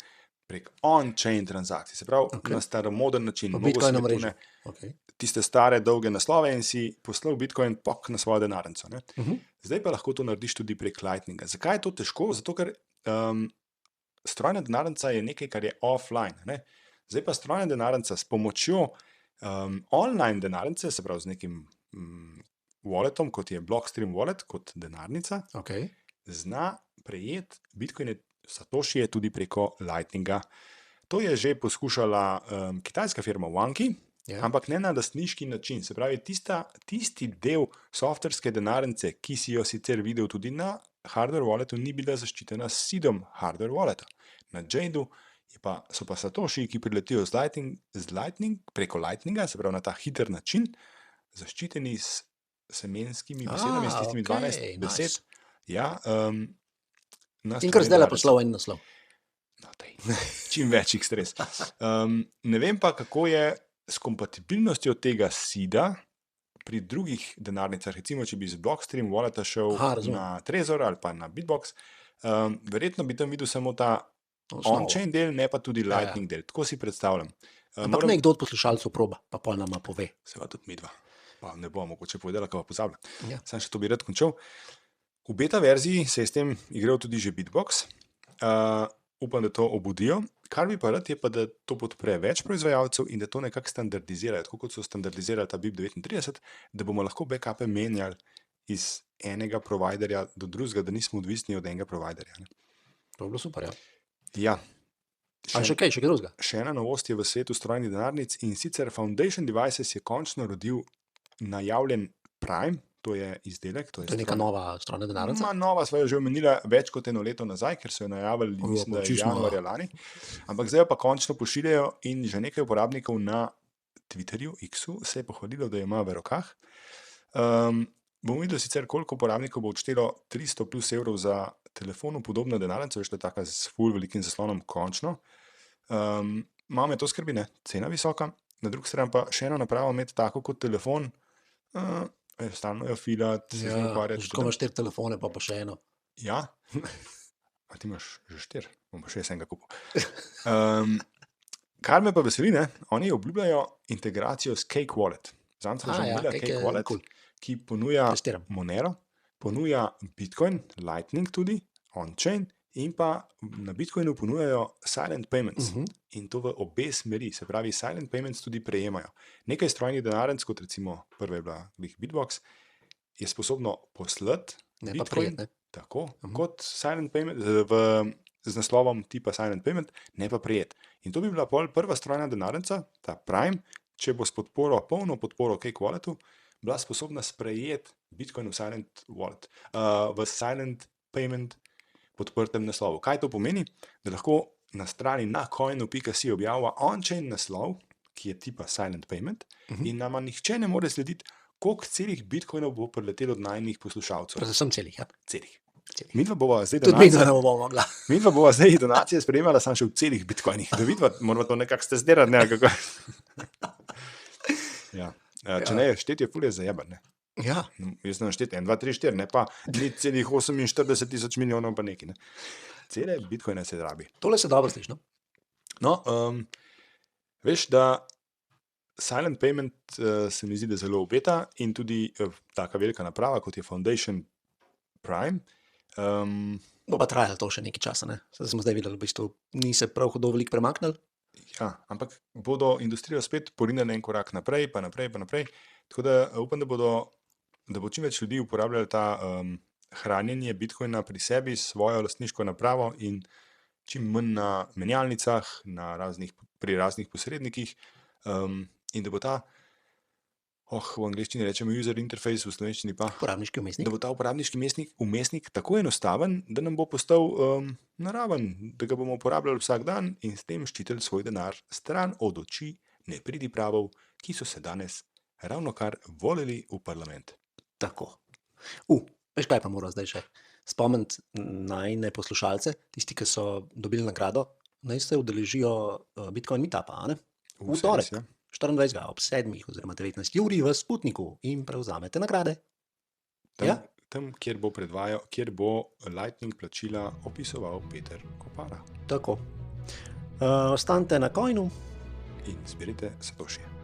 Speaker 1: prek on-chain transakcij, se pravi na staromodern način.
Speaker 2: Po Bitcoin omrežju.
Speaker 1: Tiste stare, dolge naslove in si poslal Bitcoin pok na svojo denarnico. Zdaj pa lahko to narediš tudi prek Lightninga. Zakaj je to težko? Zato, ker strojna denarnica je nekaj, kar je offline. Ne? Zdaj pa strojna denarnica s pomočjo online denarnice, se pravi z nekim walletom, kot je Blockstream wallet, kot denarnica, zna prejeti Bitcoine Satoshije tudi preko Lightninga. To je že poskušala kitajska firma Wanki, ampak ne na lastniški način. Se pravi, tisti del softverske denarnice, ki si jo sicer videl tudi na hardware walletu, ni bila zaščitena s seedom hardware walleta. Na Jadeu so pa Satoshi, ki priletijo z Lightning, preko Lightninga, se pravi na ta hiter način, zaščiteni s semenskimi besedami, s tistimi 12 besed.
Speaker 2: Nice.
Speaker 1: Ja,
Speaker 2: in kar zdaj le poslal en naslov.
Speaker 1: No, čim več jih stres. Ne vem pa, kako je s kompatibilnostjo tega seeda pri drugih denarnicah. Recimo, če bi z Blockstream walleta šel na Trezor ali pa na Bitbox, verjetno bi tam videl samo ta on-chain del, ne pa tudi Lightning del. Tako si predstavljam.
Speaker 2: Ampak nekdo od poslušalcev proba, pa pol nama pove.
Speaker 1: Seveda tudi midva. Pa ne bo mogoče povedala, kaj pa pozablja. Sam še to bi rad končal. V beta verziji se je s tem igral tudi že Bitbox. Upam, da to obudijo. Kar bi pa rad, je pa, da to podpre več proizvajalcev in da to nekako standardizirajo, tako kot so standardizirali ta BIP39, da bomo lahko backupe menjali iz enega providerja do drugega, da nismo odvisni od enega providerja.
Speaker 2: To je bilo super, ja.
Speaker 1: Ja.
Speaker 2: Še kaj drugega?
Speaker 1: Še ena novost je v svetu strojnih denarnic in sicer Foundation Devices je končno rodil najavljen Prime. To je izdelek.
Speaker 2: To je neka nova strojna denarnica?
Speaker 1: Nova sva jo že omenila več kot eno leto nazaj, ker so jo najavili, mislim, da je januarja lani. Ampak zdaj jo pa končno pošiljajo in že nekaj uporabnikov na Twitterju, X-u, se je pohvalilo, da jo ima v rokah. Bomo videli sicer, koliko uporabnikov bo odštelo 300 plus evrov za telefonu podobno denarnico, veš, to je taka s ful velikim zaslonom, končno. Malo me to skrbi, ne? Cena visoka. Na drugi strani pa še eno napravo imeti tako kot telefon, stalno jo filati, se z njim ukvarjati.
Speaker 2: Ko imaš 4 telefone, pa še eno.
Speaker 1: Ja, a ti imaš že 4, bom pa še enega kupil. Kar me pa veseli, ne? Oni obljubljajo integracijo s Cake Wallet. Zanj sem že omenila Cake Wallet, ki ponuja Monero, ponuja Bitcoin, Lightning tudi, on-chain, in pa na Bitcoinu ponujajo silent payments. In to v obe smeri, se pravi, silent payments tudi prejemajo. Nekaj strojnih denarnic, kot recimo prva je bila Bitbox, je sposobno poslati Bitcoin, tako, kot silent payment, z naslovom tipa silent payment, ne pa prijet. In to bi bila prva strojna denarnica, ta Prime, če bo s podporo, polno podporo Cake Walletu, bila sposobna sprejeti Bitcoin v silent wallet, v silent payment podprtem naslovu. Kaj to pomeni? Da lahko na strani na coinu.si objavlja on-chain naslov, ki je tipa silent payment, in nama nihče ne more slediti, koliko celih bitcoinov bo priletelo od najnih poslušalcev.
Speaker 2: Predvsem celih. Ja.
Speaker 1: Celih.
Speaker 2: Celih.
Speaker 1: Midva bova zdaj
Speaker 2: Tudi mi ne bomo mogla.
Speaker 1: Midva bova zdaj donacije sprejemala samo še v celih bitcoinih. Da vidva, moramo to nekako stezdirati, ne, kako. Ja. Če ne, štetje ful je zajeban, ne.
Speaker 2: Ja.
Speaker 1: Jaz sem naštet 1, 2, 3, 4, ne pa 0,48 milijonov pa neki, ne. Cele bitcoine se rabi.
Speaker 2: Tole se dobro sliši, no?
Speaker 1: No, veš, da silent payment se mi zdi, da zelo obeta in tudi taka velika naprava, kot je Foundation Prime.
Speaker 2: Bo pa trajalo to še nekaj časa, ne? Zdaj smo zdaj videli, v bistvu ni se prav hudo veliko premaknili.
Speaker 1: Ja, ampak bodo industrijo spet porinili en korak naprej, pa naprej, pa naprej. Tako da upam, da bo čim več ljudi uporabljalo ta hranjenje bitcoina pri sebi, svojo lastniško napravo in čim manj na menjalnicah, pri raznih posrednikih, in da bo ta, v angleščini rečemo user interface, v slovenščini pa,
Speaker 2: Uporabniški vmesnik.
Speaker 1: da bo ta uporabniški vmesnik tako enostaven, da nam bo postal naraven, da ga bomo uporabljali vsak dan in s tem ščitili svoj denar stran od oči nepridipravov, ki so se danes ravnokar volili v parlament.
Speaker 2: Tako. Veš kaj pa moram zdaj še? Spomniti najne poslušalce, tisti, ki so dobili nagrado, naj se udeležijo Bitcoin meetupa, a ne? V torek,
Speaker 1: Ja.
Speaker 2: 24. ob 7. oziroma 19. uri v Sputniku in prevzamete nagrade.
Speaker 1: Tam,
Speaker 2: Ja?
Speaker 1: tam kjer bo Lightning plačila opisoval Peter Kopara.
Speaker 2: Tako. Ostanite na coinu.
Speaker 1: In zberite satošije.